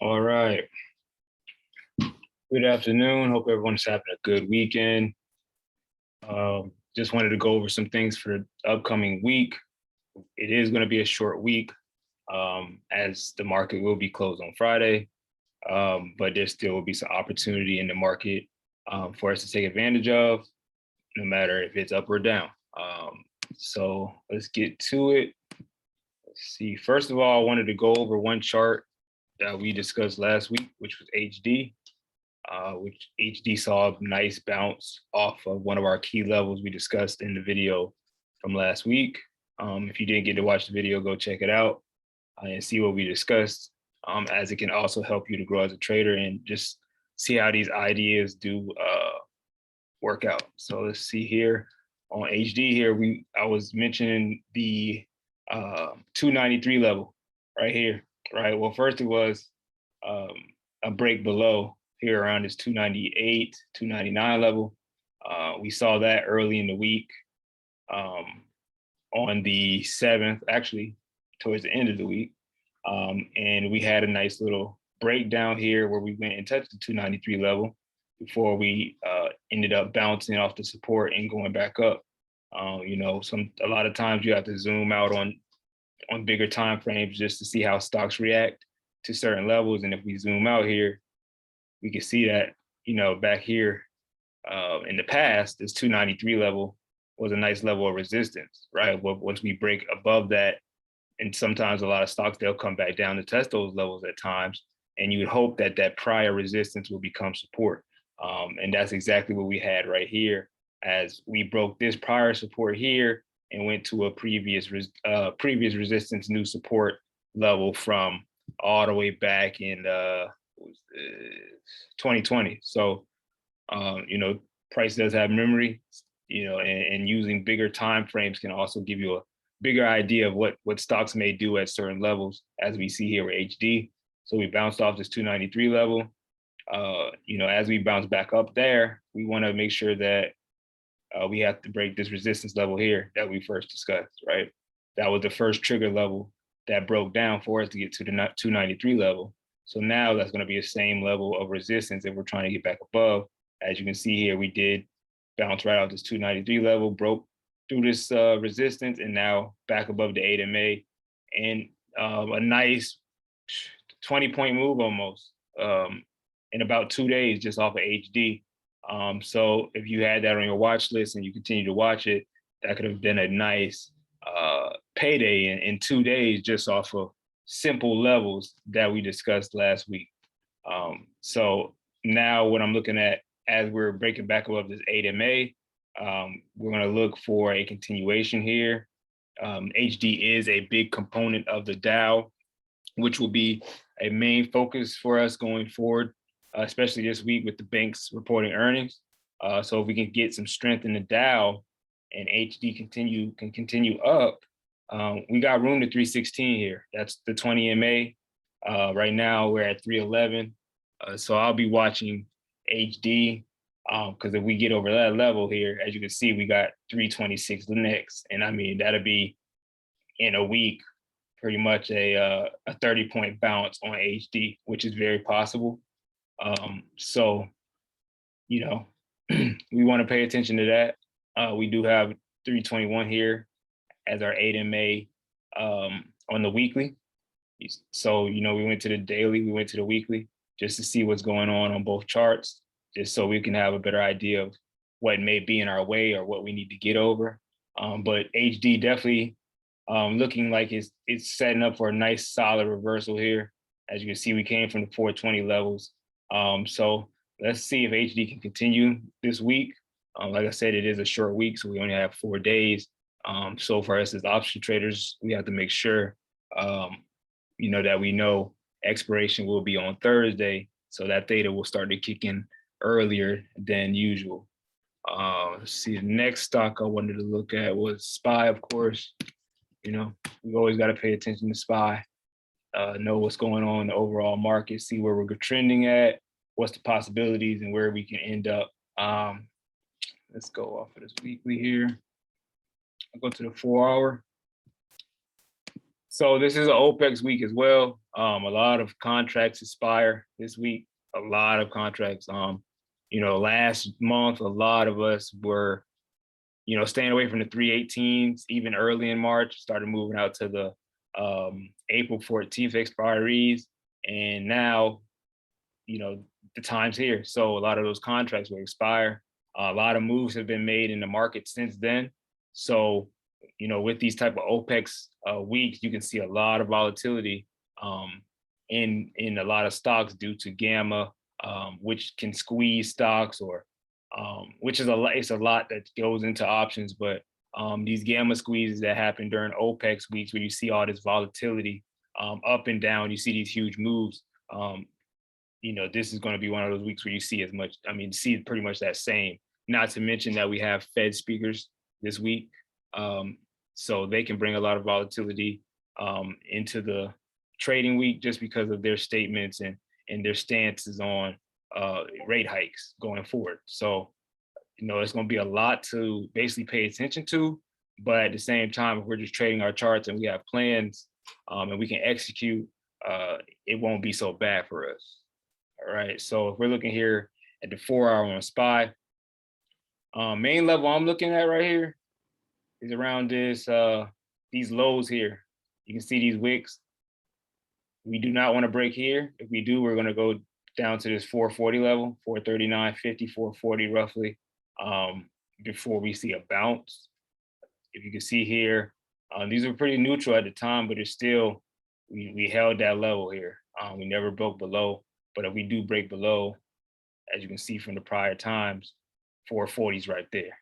All right. Good afternoon. Hope everyone's having a good weekend. Just wanted to go over some things for the upcoming week. It is going to be a short week as the market will be closed on Friday, but there still will be some opportunity in the market for us to take advantage of, no matter if it's up or down. So let's get to it. Let's see. First of all, I wanted to go over one chart that we discussed last week, which was HD. Which HD saw a nice bounce off of one of our key levels we discussed in the video from last week. If you didn't get to watch the video, go check it out and see what we discussed, as it can also help you to grow as a trader and just see how these ideas do work out. So let's see here on HD here, I was mentioning the 293 level right here, right? Well, first it was a break below here around this 298, 299 level. We saw that early in the week on the 7th, actually towards the end of the week. And we had a nice little breakdown here where we went and touched the 293 level before we ended up bouncing off the support and going back up. You know, a lot of times you have to zoom out on bigger time frames just to see how stocks react to certain levels. And if we zoom out here, we can see that, you know, back here in the past, this 293 level was a nice level of resistance, right? Once we break above that, and sometimes a lot of stocks, they'll come back down to test those levels at times, and you would hope that that prior resistance will become support. And that's exactly what we had right here, as we broke this prior support here and went to a previous resistance, new support level from all the way back in 2020. So, you know, price does have memory, you know, and using bigger time frames can also give you a bigger idea of what stocks may do at certain levels, as we see here with HD. So we bounced off this 293 level. You know, as we bounce back up there, we want to make sure that we have to break this resistance level here that we first discussed, right? That was the first trigger level that broke down for us to get to the 293 level. So now that's going to be the same level of resistance if we're trying to get back above. As you can see here, we did bounce right off this 293 level, broke through this resistance, and now back above the 8 MA, and a nice 20-point move almost in about 2 days just off of HD. So if you had that on your watch list and you continue to watch it, that could have been a nice payday in 2 days just off of simple levels that we discussed last week. So now what I'm looking at as we're breaking back above this 8 MA, we're going to look for a continuation here. HD is a big component of the Dow, which will be a main focus for us going forward, especially this week with the banks reporting earnings. So if we can get some strength in the Dow and HD can continue up, we got room to 316 here. That's the 20 MA. Right now we're at 311. So I'll be watching HD because if we get over that level here, as you can see, we got 326 next. And I mean, that'll be in a week, pretty much a 30-point bounce on HD, which is very possible. So, you know, we want to pay attention to that. We do have 321 here as our 8 MA on the weekly. So, you know, we went to the daily, we went to the weekly just to see what's going on both charts, just so we can have a better idea of what may be in our way or what we need to get over. But HD definitely looking like it's setting up for a nice solid reversal here. As you can see, we came from the 420 levels. So let's see if HD can continue this week. Like I said, it is a short week, so we only have 4 days. So for us as option traders, we have to make sure, you know, that we know expiration will be on Thursday, so that theta will start to kick in earlier than usual. Let's see, the next stock I wanted to look at was SPY, of course. You know, we always got to pay attention to SPY, know what's going on in the overall market, see where we're trending at, what's the possibilities, and where we can end up. Let's go off of this weekly here. I'll go to the 4 hour. So this is an OPEX week as well. A lot of contracts expire this week. A lot of contracts. Last month, a lot of us were, staying away from the 318s, even early in March, started moving out to the April 14th expiries. And now, the time's here. So a lot of those contracts will expire. A lot of moves have been made in the market since then. So, with these type of OPEX weeks, you can see a lot of volatility in a lot of stocks due to gamma, which can squeeze stocks, or which is a lot. It's a lot that goes into options, but these gamma squeezes that happen during OPEX weeks, where you see all this volatility up and down, you see these huge moves. This is going to be one of those weeks where you see see pretty much that same. Not to mention that we have Fed speakers this week. So they can bring a lot of volatility into the trading week just because of their statements and their stances on rate hikes going forward. So, it's going to be a lot to basically pay attention to. But at the same time, if we're just trading our charts and we have plans and we can execute, it won't be so bad for us. All right. So if we're looking here at the 4-hour on SPY, main level I'm looking at right here is around these lows here. You can see these wicks. We do not want to break here. If we do, we're going to go down to this 440 level, 439.50, 440 roughly, before we see a bounce. If you can see here, these were pretty neutral at the time, but it's still, we held that level here. We never broke below, but if we do break below, as you can see from the prior times, 440s right there,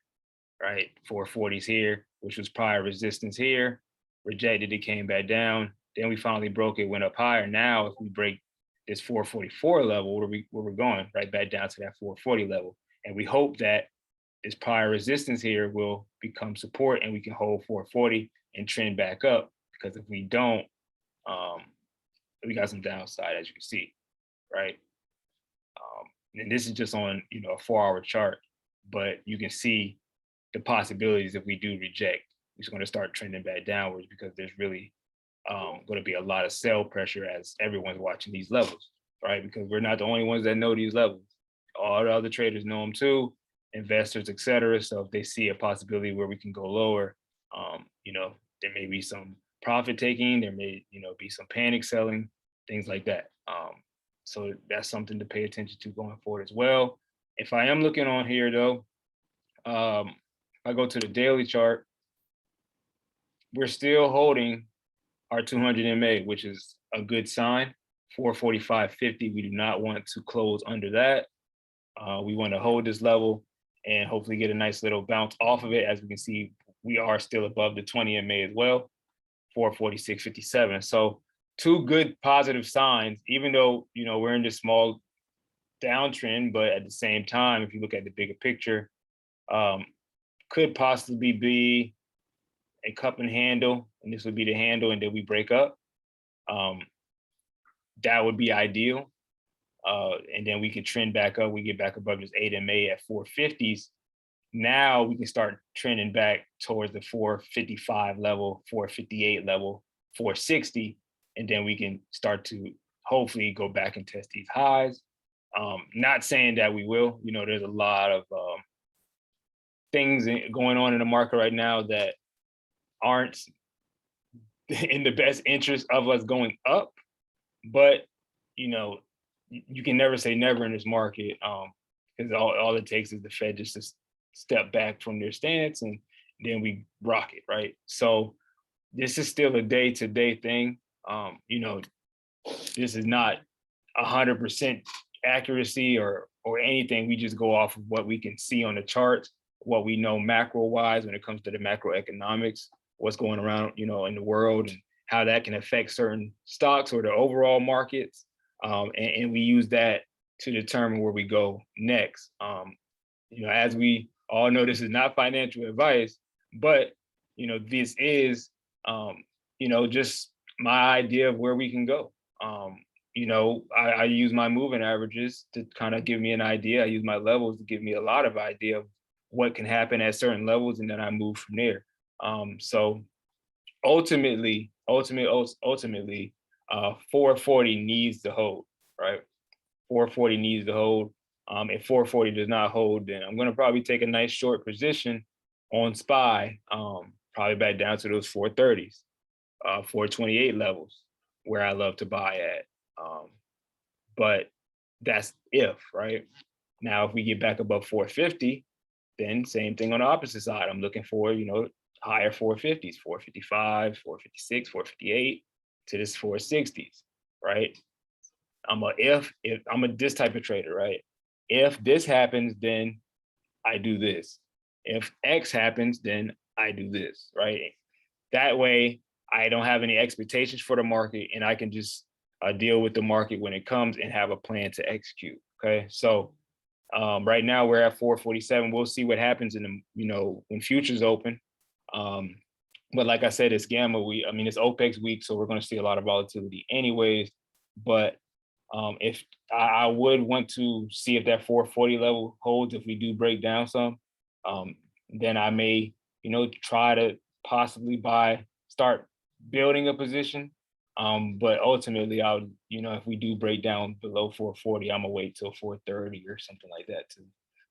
right? 440s here, which was prior resistance here, rejected, it came back down. Then we finally broke it, went up higher. Now, if we break this 444 level, where we're going, right back down to that 440 level. And we hope that this prior resistance here will become support and we can hold 440 and trend back up. Because if we don't, we got some downside, as you can see, right? And this is just on, a 4-hour chart, but you can see the possibilities if we do reject. It's going to start trending back downwards because there's really going to be a lot of sell pressure as everyone's watching these levels, right? Because we're not the only ones that know these levels. All the other traders know them too, investors, et cetera. So if they see a possibility where we can go lower, there may be some profit taking, there may, be some panic selling, things like that. So that's something to pay attention to going forward as well. If I am looking on here though, if I go to the daily chart, we're still holding our 200 MA, which is a good sign. 445.50, we do not want to close under that. We want to hold this level and hopefully get a nice little bounce off of it. As we can see, we are still above the 20 MA as well, 446.57. So 2 good positive signs, even though, we're in this small downtrend, but at the same time, if you look at the bigger picture, could possibly be a cup and handle, and this would be the handle, and then we break up. That would be ideal. And then we can trend back up. We get back above this 8 MA at 450s. Now we can start trending back towards the 455 level, 458 level, 460. And then we can start to hopefully go back and test these highs. Not saying that we will, there's a lot of things going on in the market right now that aren't in the best interest of us going up. But, you can never say never in this market, because all it takes is the Fed just to step back from their stance and then we rock it, right? So this is still a day-to-day thing. This is not 100% accuracy or anything. We just go off of what we can see on the charts, what we know macro-wise when it comes to the macroeconomics, what's going around, in the world, and how that can affect certain stocks or the overall markets. And we use that to determine where we go next. As we all know, this is not financial advice, but, this is, just my idea of where we can go. I use my moving averages to kind of give me an idea. I use my levels to give me a lot of idea of what can happen at certain levels, and then I move from there. So ultimately, ultimately, 440 needs to hold, right? 440 needs to hold. If 440 does not hold, then I'm going to probably take a nice short position on SPY, probably back down to those 430s, 428 levels, where I love to buy at. But that's if, right? Now, if we get back above 450, then same thing on the opposite side. I'm looking for, higher 450s, 455, 456, 458 to this 460s, right? If I'm this type of trader, right? If this happens, then I do this. If X happens, then I do this, right? That way, I don't have any expectations for the market, and I can just deal with the market when it comes and have a plan to execute. Okay, so right now we're at 447. We'll see what happens in the when futures open. But like I said, it's gamma week. I mean, it's OPEX week, so we're going to see a lot of volatility anyways. But if I would want to see if that 440 level holds, if we do break down some, then I may, try to possibly start building a position. But ultimately, if we do break down below 440, I'm gonna wait till 430 or something like that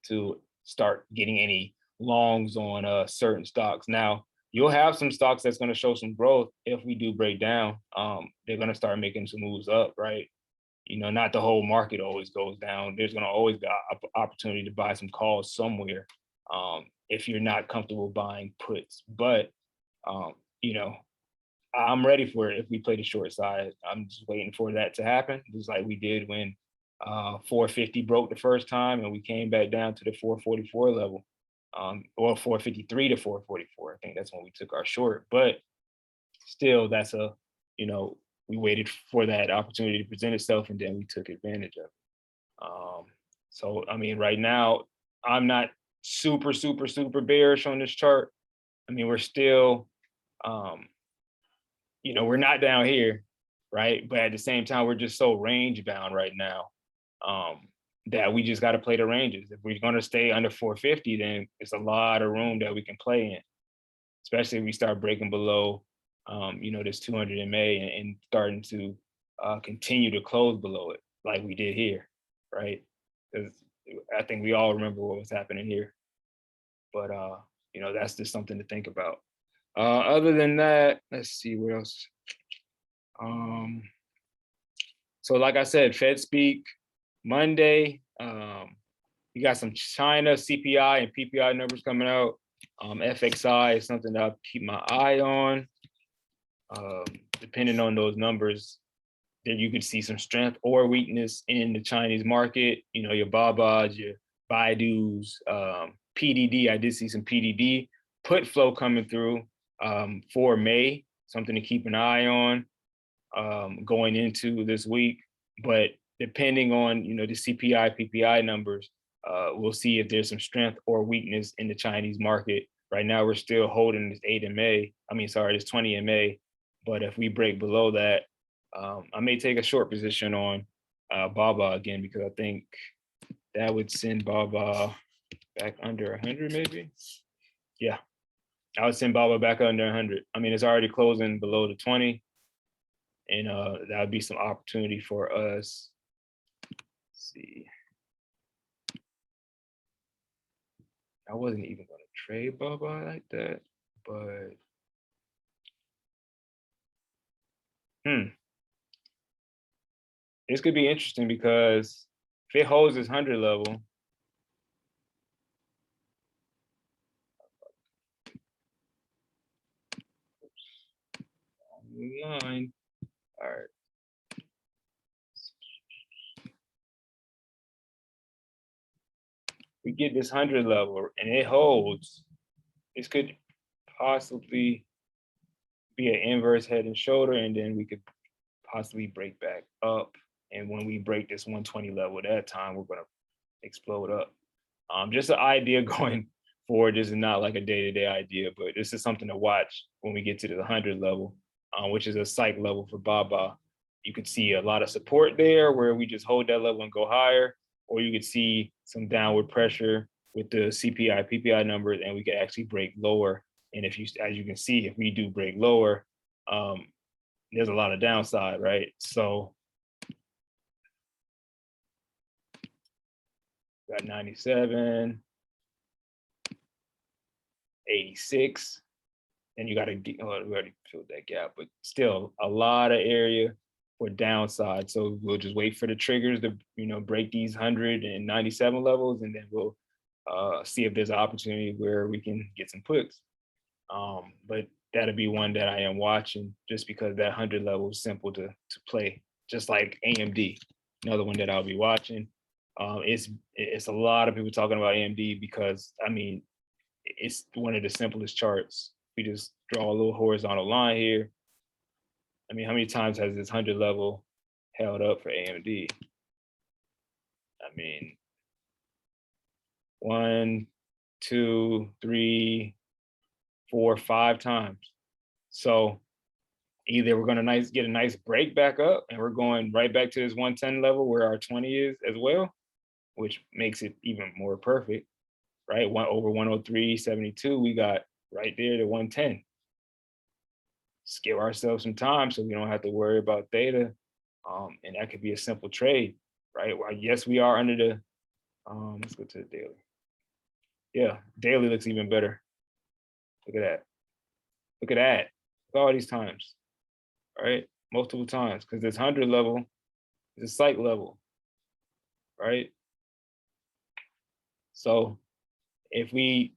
to start getting any longs on certain stocks. Now, you'll have some stocks that's going to show some growth if we do break down. They're going to start making some moves up, right? Not the whole market always goes down. There's going to always be an opportunity to buy some calls somewhere if you're not comfortable buying puts. But, I'm ready for it if we play the short side. I'm just waiting for that to happen, just like we did when 450 broke the first time and we came back down to the 444 level. Or 453 to 444. I think that's when we took our short. But still, we waited for that opportunity to present itself, and then we took advantage of it. So, I mean, right now, I'm not super, super, super bearish on this chart. I mean, we're still, we're not down here, right? But at the same time, we're just so range bound right now that we just got to play the ranges. If we're going to stay under 450, then it's a lot of room that we can play in, especially if we start breaking below, this 200 MA and starting to continue to close below it like we did here, right? Because I think we all remember what was happening here. But, that's just something to think about. Other than that, let's see what else. So like I said, Fed speak Monday. You got some China CPI and PPI numbers coming out. FXI is something that I'll keep my eye on. Depending on those numbers, then you could see some strength or weakness in the Chinese market. Your Babas, your Baidus, PDD. I did see some PDD put flow coming through for May, something to keep an eye on going into this week. But depending on the CPI, PPI numbers, we'll see if there's some strength or weakness in the Chinese market. Right now, we're still holding this this 20 MA. But if we break below that, I may take a short position on Baba again, because I think that would send Baba back under 100 maybe. Yeah, I would send Baba back under 100. I mean, it's already closing below the 20. And that would be some opportunity for us. Let's see. I wasn't even going to trade Baba like that, but this could be interesting, because if it holds this 100 level, line. All right. We get this 100 level and it holds, this could possibly be an inverse head and shoulder, and then we could possibly break back up. And when we break this 120 level at that time, we're going to explode up. Just an idea going forward. This is not like a day-to-day idea, but this is something to watch when we get to the 100 level, which is a psych level for Baba. You could see a lot of support there where we just hold that level and go higher, or you could see some downward pressure with the CPI, PPI numbers, and we could actually break lower. And as you can see, if we do break lower, there's a lot of downside, right? So got 97, 86, and you got to get, oh, we already filled that gap, but still a lot of area for downside. So we'll just wait for the triggers to, break these 197 levels, and then we'll see if there's an opportunity where we can get some puts. But that'll be one that I am watching just because that 100 level is simple to play, just like AMD, another one that I'll be watching. It's a lot of people talking about AMD because, I mean, it's one of the simplest charts. We just draw a little horizontal line here. I mean, how many times has this 100 level held up for AMD? I mean, 1, 2, 3, 4, 5 times. So either we're gonna get a nice break back up and we're going right back to this 110 level where our 20 is as well, which makes it even more perfect, right? Over 103.72, we got right there to 110. Just give ourselves some time so we don't have to worry about theta. And that could be a simple trade, right? Well, yes, we are under the, let's go to the daily. Yeah, daily looks even better. Look at that. Look at that. Look at all these times, right? Multiple times, because this 100 level is a psych level, right? So if we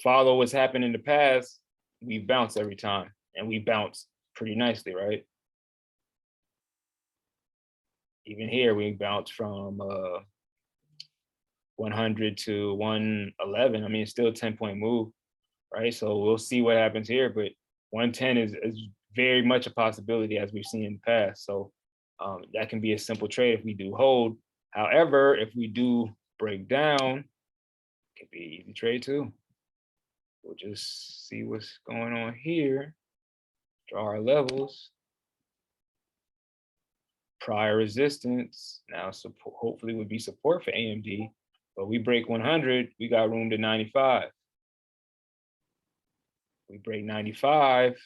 follow what's happened in the past, we bounce every time, and we bounce pretty nicely, right? Even here, we bounce from 100 to 111. I mean, it's still a 10-point move, right? So we'll see what happens here, but 110 is very much a possibility as we've seen in the past. So that can be a simple trade if we do hold. However, if we do break down, it could be an easy trade too. We'll just see what's going on here. Draw our levels. Prior resistance, now support, hopefully would be support for AMD, but we break 100, we got room to 95. We break 95,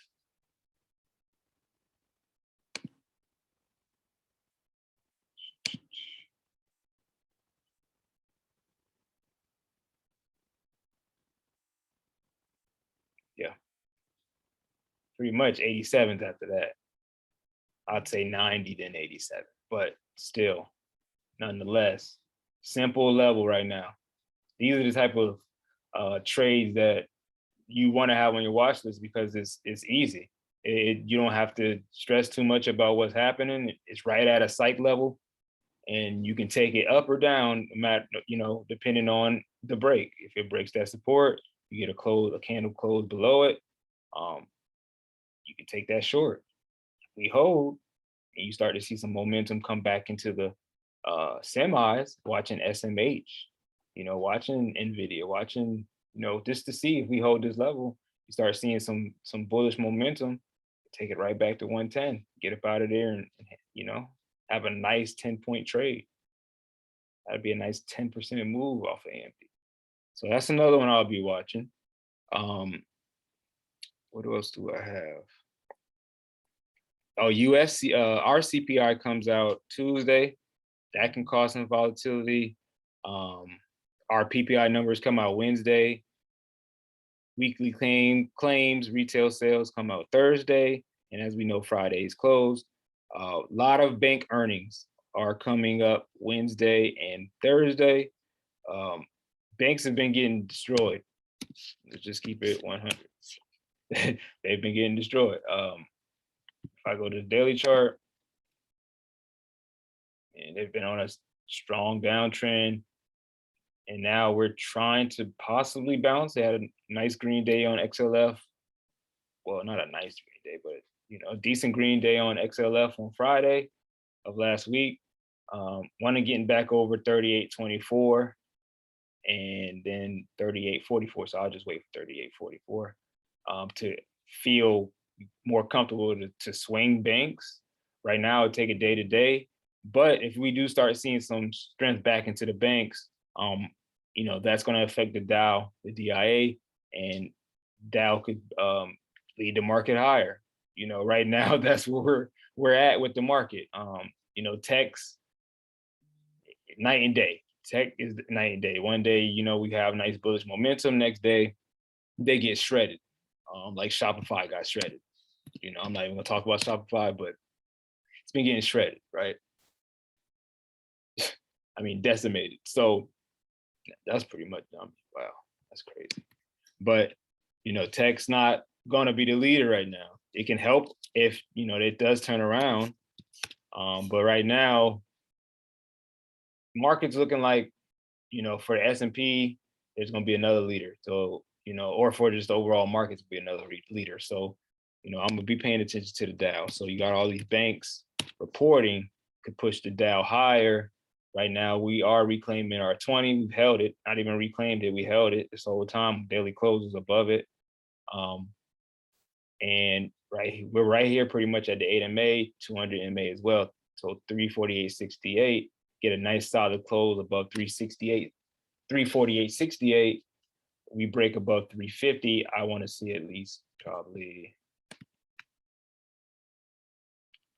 yeah, pretty much 87s after that. I'd say 90, then 87, but still, nonetheless, simple level right now. These are the type of trades that you want to have on your watch list because it's easy. You don't have to stress too much about what's happening. It's right at a psych level, and you can take it up or down, depending on the break. If it breaks that support, you get a candle close below it. You can take that short. We hold, and you start to see some momentum come back into the semis, watching SMH, watching NVIDIA, watching, just to see if we hold this level, you start seeing some bullish momentum, take it right back to 110, get up out of there and have a nice 10-point trade. That'd be a nice 10% move off of AMD. So that's another one I'll be watching. What else do I have? Oh, our CPI comes out Tuesday. That can cause some volatility. Our PPI numbers come out Wednesday. Weekly claims, retail sales come out Thursday. And as we know, Friday is closed. A lot of bank earnings are coming up Wednesday and Thursday. Banks have been getting destroyed. Let's just keep it 100. They've been getting destroyed. If I go to the daily chart, and they've been on a strong downtrend, and now we're trying to possibly bounce. They had a nice green day on XLF. Well, not a nice green day, but a decent green day on XLF on Friday of last week. One of getting back over 38.24 and then 38.44. So I'll just wait for 38.44 to feel more comfortable to swing banks. Right now, it'll take a day to day. But if we do start seeing some strength back into the banks, that's going to affect the Dow, the DIA, and Dow could lead the market higher. you know, right now that's where we're at with the market. You know, tech's night and day. Tech is night and day. One day, you know, we have nice bullish momentum. Next day, they get shredded. Like Shopify got shredded. You know, I'm not even gonna talk about Shopify, but it's been getting shredded, right? I mean, decimated. So that's pretty much dumb. Wow, that's crazy. But you know, tech's not gonna be the leader right now. It can help if you know it does turn around. But right now, market's looking like, you know, for the S&P, there's going to be another leader. So, you know, or for just the overall market to be another leader. So, you know, I'm going to be paying attention to the Dow. So you got all these banks reporting could push the Dow higher. Right now, we are reclaiming our 20. We've held it, not even reclaimed it. We held it this whole time. Daily closes above it. And we're right here pretty much at the 8 MA, 200 MA as well. So 348.68, get a nice solid close above 368, 348.68. We break above 350. I want to see at least probably,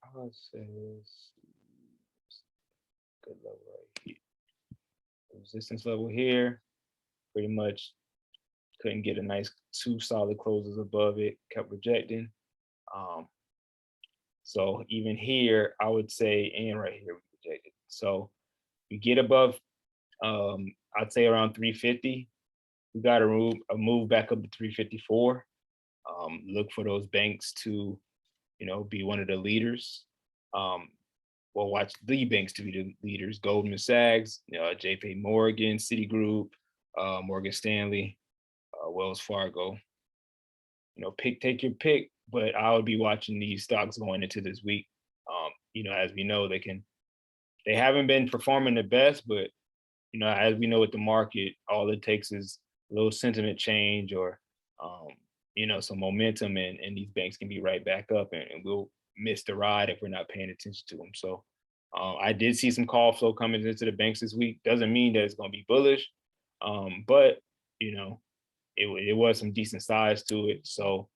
I would say, good level right here. Resistance level here, pretty much couldn't get a nice 2 solid closes above it, kept rejecting. So even here, I would say, and right here, we rejected. So we get above, I'd say around 350. We got to move back up to 354. Look for those banks to, you know, be one of the leaders. Well, watch the banks to be the leaders: Goldman Sachs, J.P. Morgan, Citigroup, Morgan Stanley, Wells Fargo. You know, take your pick, but I would be watching these stocks going into this week. You know, as we know, they haven't been performing the best, but you know, as we know with the market, all it takes is a little sentiment change or you know, some momentum, and these banks can be right back up, and we'll miss the ride if we're not paying attention to them. So I did see some call flow coming into the banks this week. Doesn't mean that it's going to be bullish, but you know, it was some decent size to it. So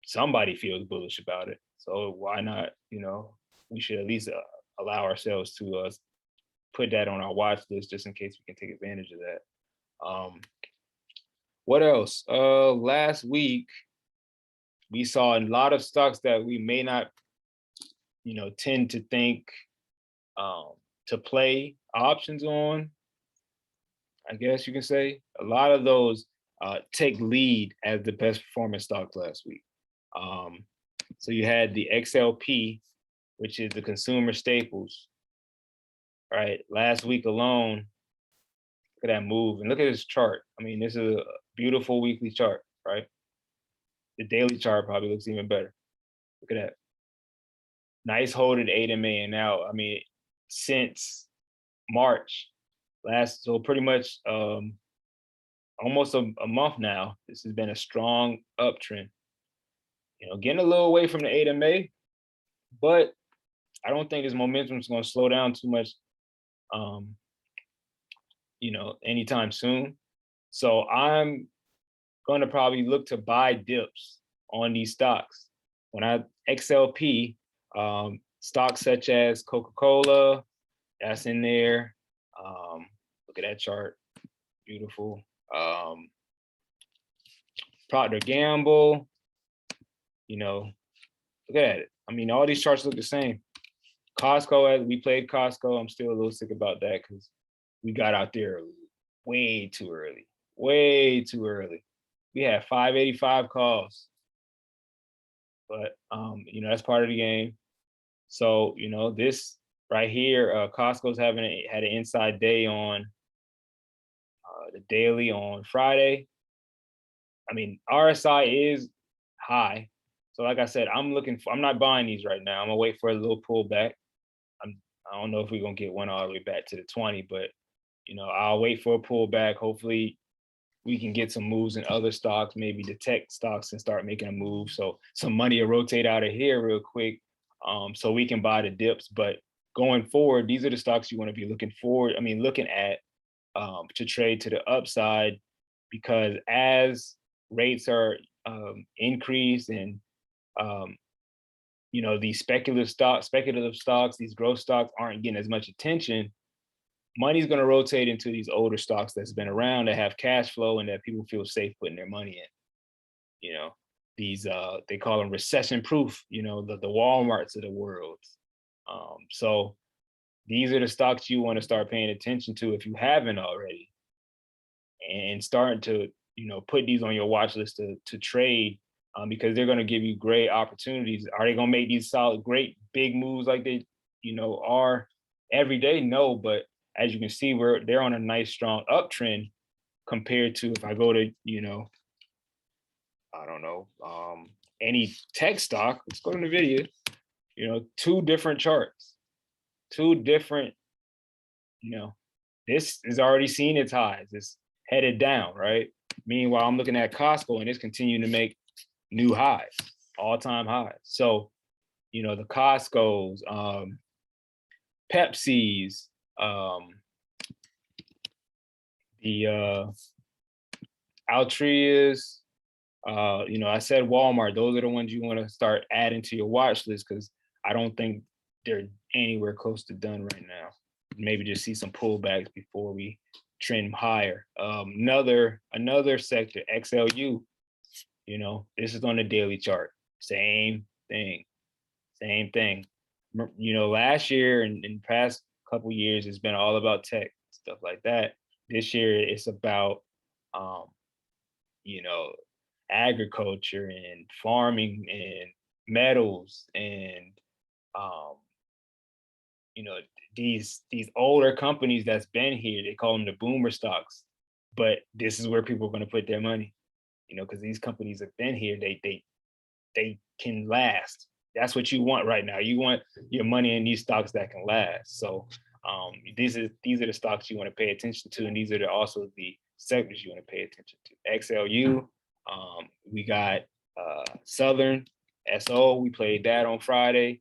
somebody feels bullish about it. So why not? You know, we should at least allow ourselves to put that on our watch list just in case we can take advantage of that. What else? Last week we saw a lot of stocks that we may not, you know, tend to think to play options on. I guess you can say a lot of those take lead as the best performing stocks last week. So you had the XLP, which is the consumer staples, right? Last week alone, look at that move and look at this chart. I mean, this is a beautiful weekly chart, right? The daily chart probably looks even better. Look at that. Nice hold at 8 MA and now, I mean, since March so pretty much almost a month now, this has been a strong uptrend. You know, getting a little away from the 8 MA, but I don't think this momentum is going to slow down too much, you know, anytime soon. So I'm going to probably look to buy dips on these stocks. XLP, stocks such as Coca-Cola, that's in there. Look at that chart, beautiful. Procter Gamble, you know, look at it. I mean, all these charts look the same. Costco, as we played Costco, I'm still a little sick about that because we got out there way too early. Way too early. We had 585 calls. But you know, that's part of the game. So, you know, this right here, Costco's had an inside day on the daily on Friday. I mean, RSI is high. So like I said, I'm not buying these right now. I'm gonna wait for a little pullback. I don't know if we're gonna get one all the way back to the 20, but you know, I'll wait for a pullback. Hopefully we can get some moves in other stocks, maybe the tech stocks, and start making a move. So some money will rotate out of here real quick, so we can buy the dips. But going forward, these are the stocks you want to be looking at to trade to the upside, because as rates are increased and you know, these speculative stocks, these growth stocks aren't getting as much attention, money's going to rotate into these older stocks that's been around, that have cash flow, and that people feel safe putting their money in. You know, these they call them recession proof, you know, the Walmarts of the world. So these are the stocks you want to start paying attention to if you haven't already, and starting to, you know, put these on your watch list to trade, because they're going to give you great opportunities. Are they going to make these solid, great big moves like they, you know, are every day? No, but as you can see, they're on a nice strong uptrend compared to, if I go to, you know, I don't know, any tech stock. Let's go to NVIDIA. You know, two different charts, two different, you know, this is already seen its highs. It's headed down, right? Meanwhile, I'm looking at Costco and it's continuing to make new highs, all-time highs. So, you know, the Costco's, Pepsi's, the Altria's, you know, I said Walmart. Those are the ones you want to start adding to your watch list, because I don't think they're anywhere close to done right now. Maybe just see some pullbacks before we trend higher. Another sector, XLU. You know, this is on the daily chart. Same thing. You know, last year and in past couple years, it's been all about tech, stuff like that. This year, it's about, you know, agriculture and farming and metals and, you know, these older companies that's been here. They call them the boomer stocks, but this is where people are going to put their money. You know, because these companies have been here. They can last. That's what you want right now. You want your money in these stocks that can last. So these are the stocks you want to pay attention to, and these are also the sectors you want to pay attention to. XLU, we got Southern SO. We played that on Friday.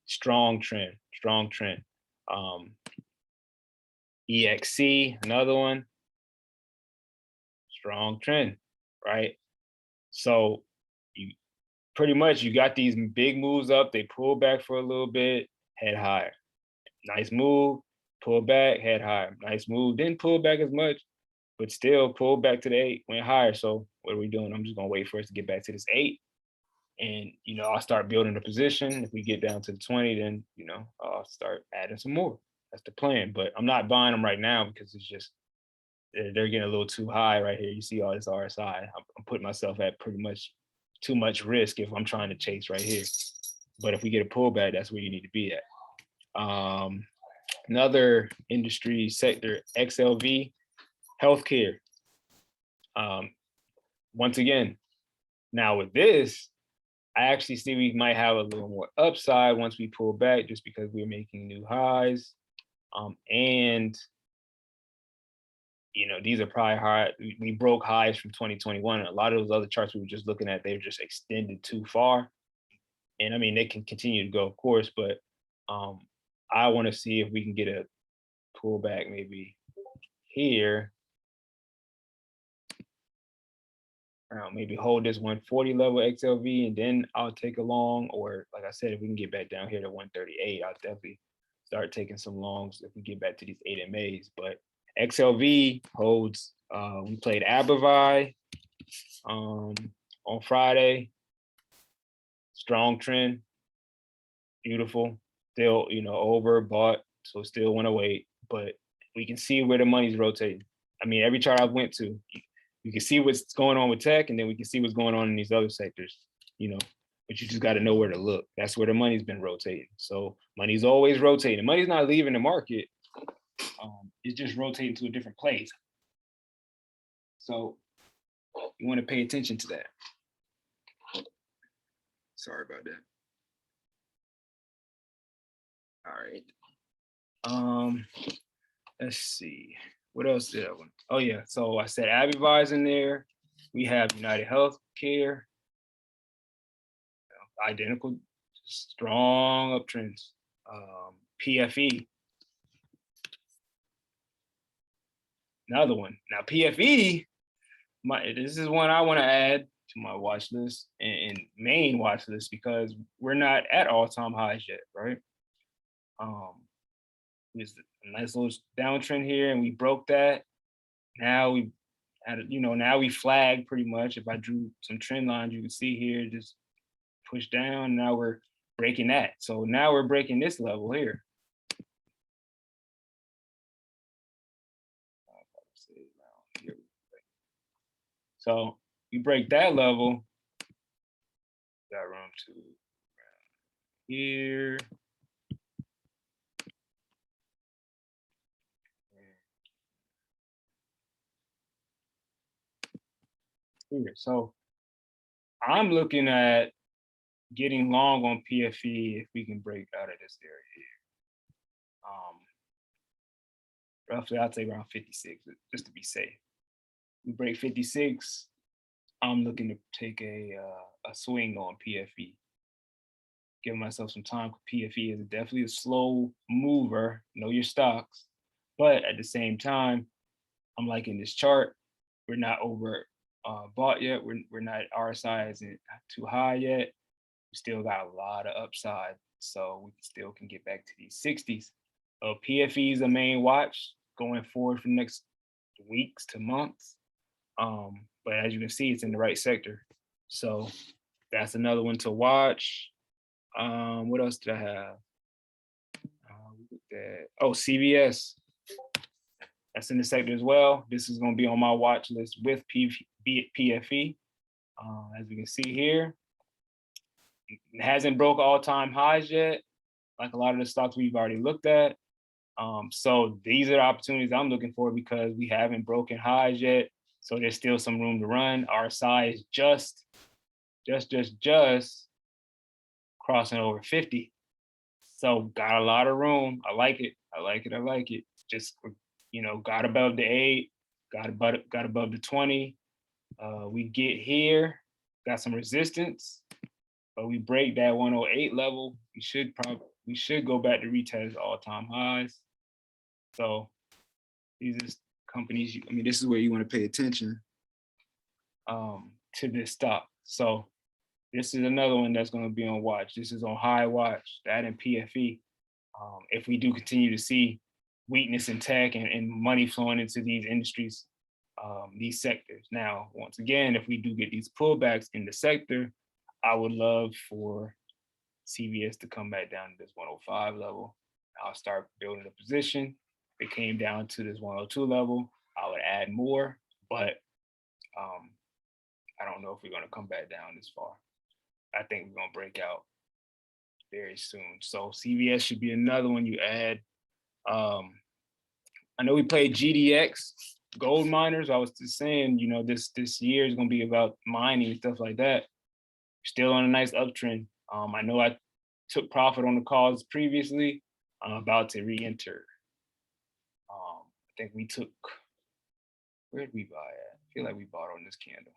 Strong trend. EXC, another one. Strong trend, right? So you pretty much, you got these big moves up, they pull back for a little bit, head higher. Nice move, pull back, head higher. Nice move, didn't pull back as much, but still pulled back to the 8, went higher. So what are we doing? I'm just gonna wait for us to get back to this 8. And, you know, I'll start building a position. If we get down to the 20, then, you know, I'll start adding some more. That's the plan. But I'm not buying them right now because it's just, they're getting a little too high right here. You see all this RSI. I'm putting myself at pretty much too much risk if I'm trying to chase right here. But if we get a pullback, that's where you need to be at. Another industry sector, XLV, healthcare. Once again, now with this, I actually see we might have a little more upside once we pull back, just because we're making new highs. And, you know, these are probably high. We broke highs from 2021. And a lot of those other charts we were just looking at, they were just extended too far. And I mean, they can continue to go, of course, but I want to see if we can get a pullback maybe here. Maybe hold this 140 level XLV, and then I'll take a long. Or like I said, if we can get back down here to 138, I'll definitely start taking some longs if we get back to these 8 MAs. But XLV holds. We played ABI on Friday. Strong trend, beautiful. Still, you know, overbought, so still want to wait. But we can see where the money's rotating. I mean, every chart I went to, you can see what's going on with tech, and then we can see what's going on in these other sectors, you know, but you just got to know where to look. That's where the money's been rotating. So money's always rotating. Money's not leaving the market. It's just rotating to a different place. So you want to pay attention to that. Sorry about that. All right. Let's see. What else did I want? Oh yeah. So I said Abivi's in there. We have United Healthcare. Identical, strong uptrends. PFE. Another one. Now PFE, this is one I want to add to my watch list and main watch list because we're not at all-time highs yet, right? There's a nice little downtrend here, and we broke that. Now we had, now we flagged pretty much. If I drew some trend lines, you can see here, just push down. Now we're breaking that. So now we're breaking this level here. So you break that level, got room to here. Here. So I'm looking at getting long on PFE if we can break out of this area here. Roughly, I'd say around 56, just to be safe. We break 56, I'm looking to take a swing on PFE. Give myself some time. PFE is definitely a slow mover. Know your stocks, but at the same time, I'm liking this chart. We're not over bought yet. We're not, RSI isn't too high yet. We still got a lot of upside, so we still can get back to these 60s. PFE is a main watch going forward for the next weeks to months. But as you can see, it's in the right sector. So that's another one to watch. What else did I have? Oh, CVS. That's in the sector as well. This is going to be on my watch list with PFE. As we can see here, it hasn't broke all-time highs yet, like a lot of the stocks we've already looked at. So these are the opportunities I'm looking for because we haven't broken highs yet. So there's still some room to run. Our size is just crossing over 50. So got a lot of room. I like it. Just, got above the 8, got above the 20. We get here, got some resistance, but we break that 108 level. We should go back to retest all-time highs. So these are companies, this is where you want to pay attention to this stock. So this is another one that's going to be on watch. This is on high watch, that and PFE. If we do continue to see weakness in tech and money flowing into these industries, these sectors. Now, once again, if we do get these pullbacks in the sector, I would love for CVS to come back down to this 105 level. I'll start building a position. If it came down to this 102 level, I would add more, but I don't know if we're going to come back down this far. I think we're going to break out very soon. So CVS should be another one you add. I know we played GDX, gold miners. I was just saying, this year is going to be about mining and stuff like that. Still on a nice uptrend. I know I took profit on the calls previously. I'm about to re-enter. I think we took, where did we buy at? I feel like we bought on this candle.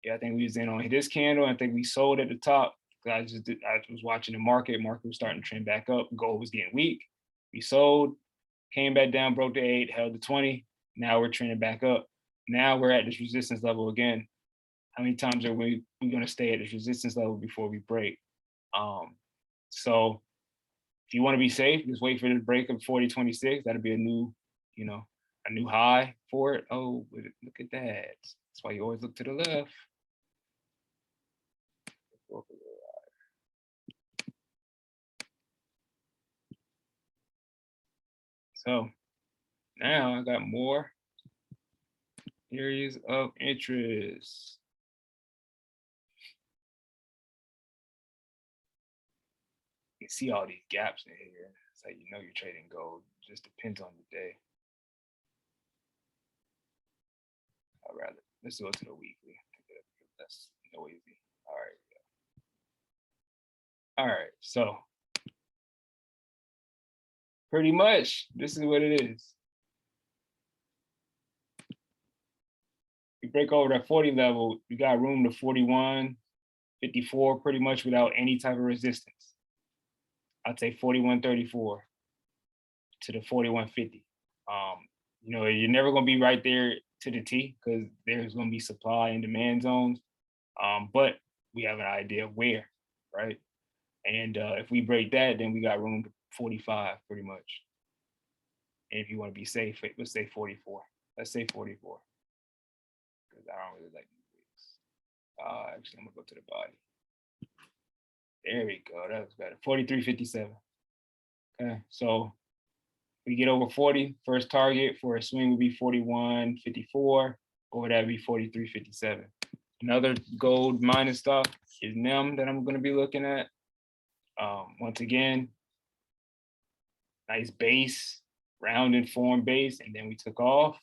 Yeah, I think we was in on this candle. I think we sold at the top. I was watching the market. Market was starting to trend back up. Gold was getting weak. We sold, came back down, broke the 8, held the 20. Now we're trending back up. Now we're at this resistance level again. How many times are we going to stay at this resistance level before we break? So if you want to be safe, just wait for the break of 40.26. That'll be a new high for it. Oh, look at that. That's why you always look to the left. So now I got more areas of interest. You can see all these gaps in here. It's like, you're trading gold. It just depends on the day. Let's go to the weekly. That's noisy. All right. So pretty much this is what it is. We break over that 40 level, we got room to 41.54 pretty much without any type of resistance. I'd say 41.34 to the 41.50. You're never going to be right there to the T because there's going to be supply and demand zones. But we have an idea of where, right? And if we break that, then we got room to 45 pretty much. And if you want to be safe, let's say 44. Let's say 44 because I don't really like these wicks. Actually, I'm gonna go to the body. There we go. That was better. 43.57. Okay, so we get over 40. First target for a swing would be 41.54. Over that would be 43.57. Another gold mining stock is NEM that I'm going to be looking at. Once again, nice base, rounded form base, and then we took off.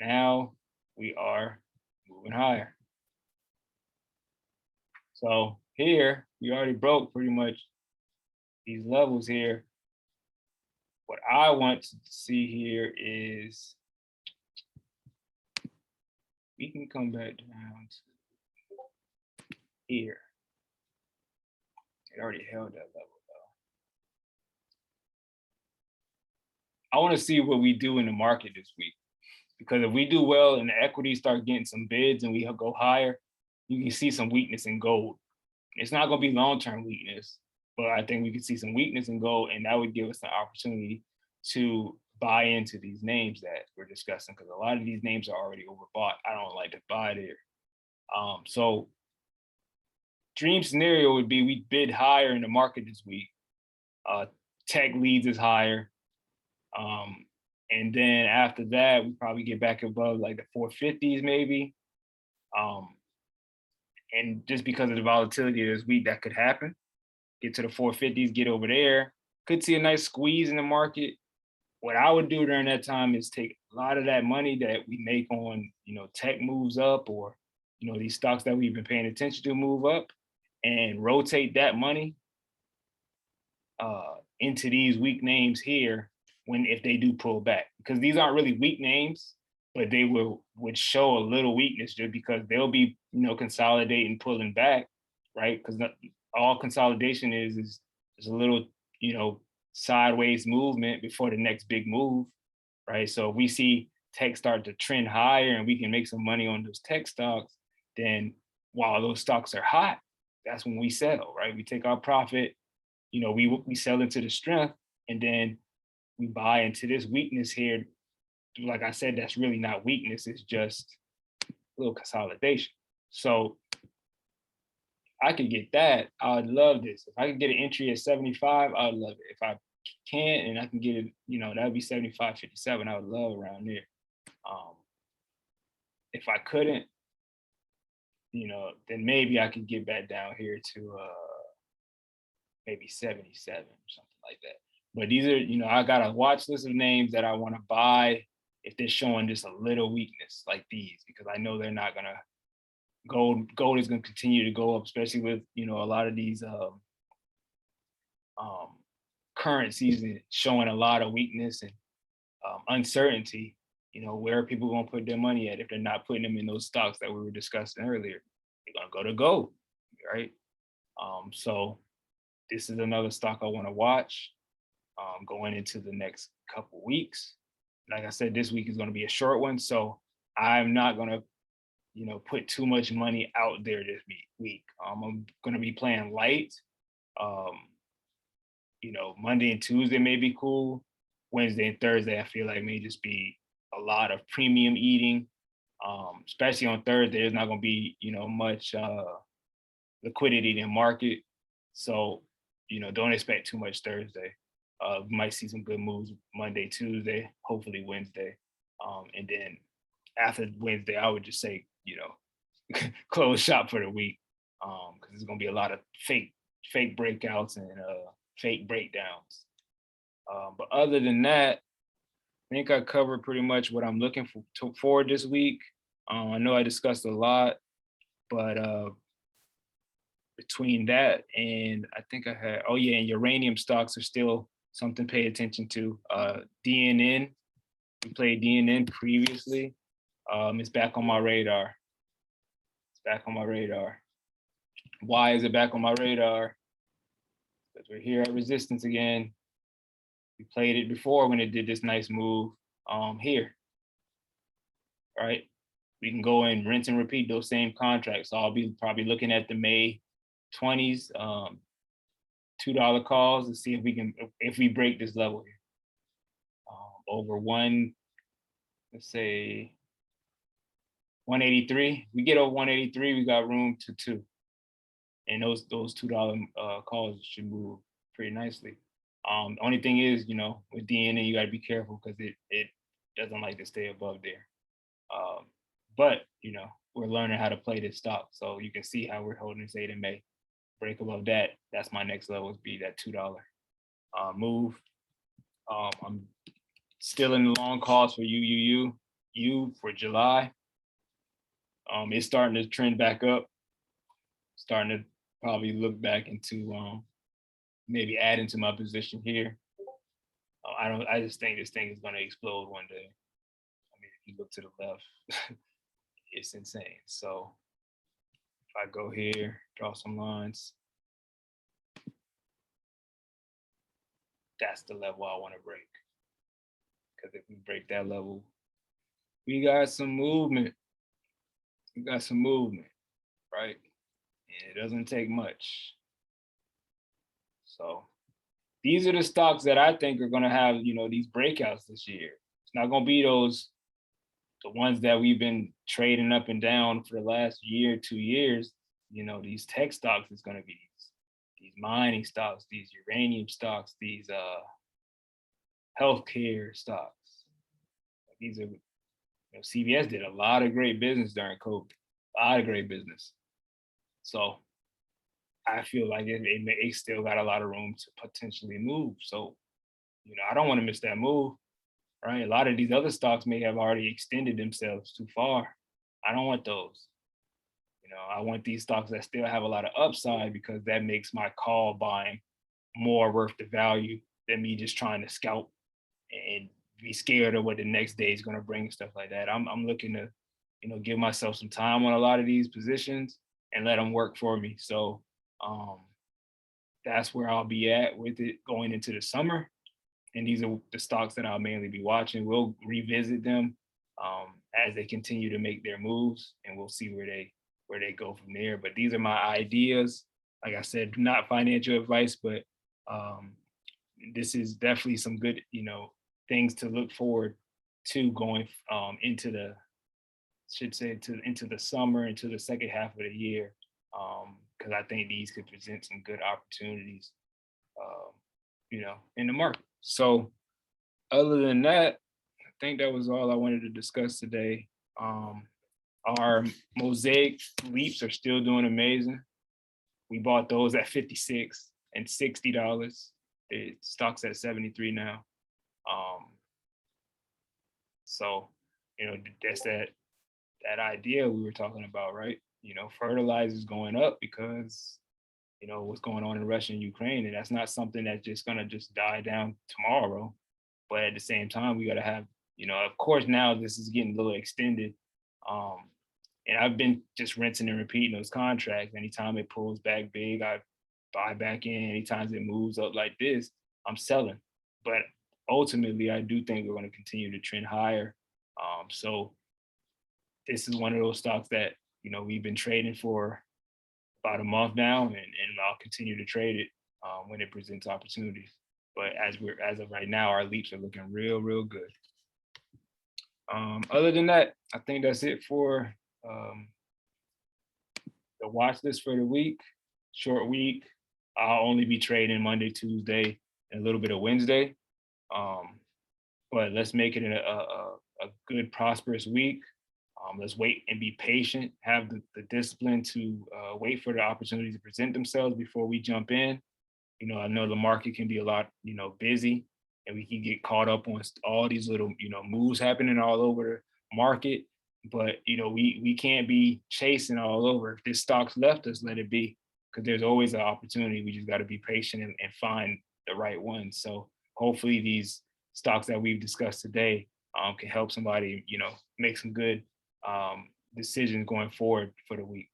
Now we are moving higher. So here, we already broke pretty much these levels here. What I want to see here is we can come back down to here. It already held that level though. I want to see what we do in the market this week, because if we do well and the equities start getting some bids and we go higher, you can see some weakness in gold. It's not going to be long-term weakness, but I think we could see some weakness in gold, and that would give us the opportunity to buy into these names that we're discussing, because a lot of these names are already overbought. I don't like to buy there. So dream scenario would be we bid higher in the market this week. Tech leads is higher. And then after that, we probably get back above like the 450s maybe. And just because of the volatility of this week, that could happen. Get to the 450s, get over there. Could see a nice squeeze in the market. What I would do during that time is take a lot of that money that we make on, tech moves up, or, these stocks that we've been paying attention to move up, and rotate that money into these weak names here if they do pull back, because these aren't really weak names, but they would show a little weakness just because they'll be, consolidating, pulling back, right? Because all consolidation is a little, sideways movement before the next big move, right? So if we see tech start to trend higher and we can make some money on those tech stocks, then while those stocks are hot, that's when we sell, right? We take our profit, we sell into the strength, and then we buy into this weakness here. Like I said, that's really not weakness, it's just a little consolidation. So I could get that, I would love this. If I could get an entry at 75, I would love it. If I can't and I can get it, that would be 75.57. I would love around there. If I couldn't, then maybe I could get back down here to maybe 77 or something like that. But these are, I got a watch list of names that I want to buy if they're showing just a little weakness like these, because I know they're not gonna. Gold is going to continue to go up, especially with a lot of these currencies showing a lot of weakness and uncertainty. Where are people going to put their money at if they're not putting them in those stocks that we were discussing earlier? They're going to go to gold, right? So this is another stock I want to watch going into the next couple weeks. Like I said, this week is going to be a short one, so I'm not going to put too much money out there this week. I'm going to be playing light. Monday and Tuesday may be cool. Wednesday and Thursday, I feel like may just be a lot of premium eating. Especially on Thursday, there's not going to be, much liquidity in the market. So, don't expect too much Thursday. We might see some good moves Monday, Tuesday, hopefully Wednesday. And then after Wednesday, I would just say, close shop for the week, because there's going to be a lot of fake breakouts and fake breakdowns. But other than that, I think I covered pretty much what I'm looking for this week. I know I discussed a lot, but between that and I think I had, and uranium stocks are still something to pay attention to. DNN, we played DNN previously. It's back on my radar. Why is it back on my radar? Because we're here at resistance again. We played it before when it did this nice move here, right? we can go and rinse and repeat those same contracts. So I'll be probably looking at the May 20s, $2 calls to see if we break this level here. Over let's say 183. We get over 183, we got room to 2. And those $2 calls should move pretty nicely. The only thing is, with DNA, you got to be careful because it doesn't like to stay above there. But we're learning how to play this stock, so you can see how we're holding this 8 in May. Break above that, that's my next level, would be that $2 move. I'm still in the long calls for U for July. It's starting to trend back up. Starting to probably look back into maybe adding to my position here. I just think this thing is going to explode one day. I mean, if you look to the left, it's insane. So if I go here, draw some lines, that's the level I want to break. Because if we break that level, we got some movement. We got some movement, right? And it doesn't take much. So these are the stocks that I think are going to have, these breakouts this year. It's not going to be the ones that we've been trading up and down for the last year, 2 years. These tech stocks is going to be these mining stocks, these uranium stocks, these healthcare stocks. These are, CVS did a lot of great business during COVID, a lot of great business. So I feel like it still got a lot of room to potentially move. So, I don't want to miss that move, right? A lot of these other stocks may have already extended themselves too far. I don't want those. I want these stocks that still have a lot of upside, because that makes my call buying more worth the value than me just trying to scout and be scared of what the next day is going to bring, stuff like that. I'm looking to, give myself some time on a lot of these positions and let them work for me. So that's where I'll be at with it going into the summer. And these are the stocks that I'll mainly be watching. We'll revisit them as they continue to make their moves, and we'll see where they go from there. But these are my ideas. Like I said, not financial advice, but this is definitely some good, things to look forward to going into the summer, into the second half of the year, because I think these could present some good opportunities, in the market. So other than that, I think that was all I wanted to discuss today. Our Mosaic leaps are still doing amazing. We bought those at 56 and $60. The stock's at 73 now. So, that's that idea we were talking about, right? Fertilizer is going up because, what's going on in Russia and Ukraine, and that's not something that's just gonna just die down tomorrow. But at the same time, we gotta have, of course, now this is getting a little extended. And I've been just rinsing and repeating those contracts. Anytime it pulls back big, I buy back in. Anytime it moves up like this, I'm selling. But ultimately, I do think we're going to continue to trend higher. So this is one of those stocks that, we've been trading for about a month now, and I'll continue to trade it when it presents opportunities. But as of right now, our leaps are looking real, real good. Other than that, I think that's it for the watch list for the week. Short week. I'll only be trading Monday, Tuesday, and a little bit of Wednesday. But let's make it a good, prosperous week. Let's wait and be patient. Have the discipline to wait for the opportunities to present themselves before we jump in. I know the market can be a lot, busy, and we can get caught up on all these little, moves happening all over the market. But, we can't be chasing all over. If this stock's left us, let it be, because there's always an opportunity. We just got to be patient and find the right one. So hopefully these stocks that we've discussed today can help somebody, make some good decisions going forward for the week.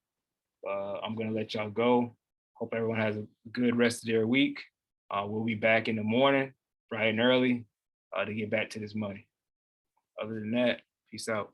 I'm going to let y'all go. Hope everyone has a good rest of their week. We'll be back in the morning, bright and early, to get back to this money. Other than that, peace out.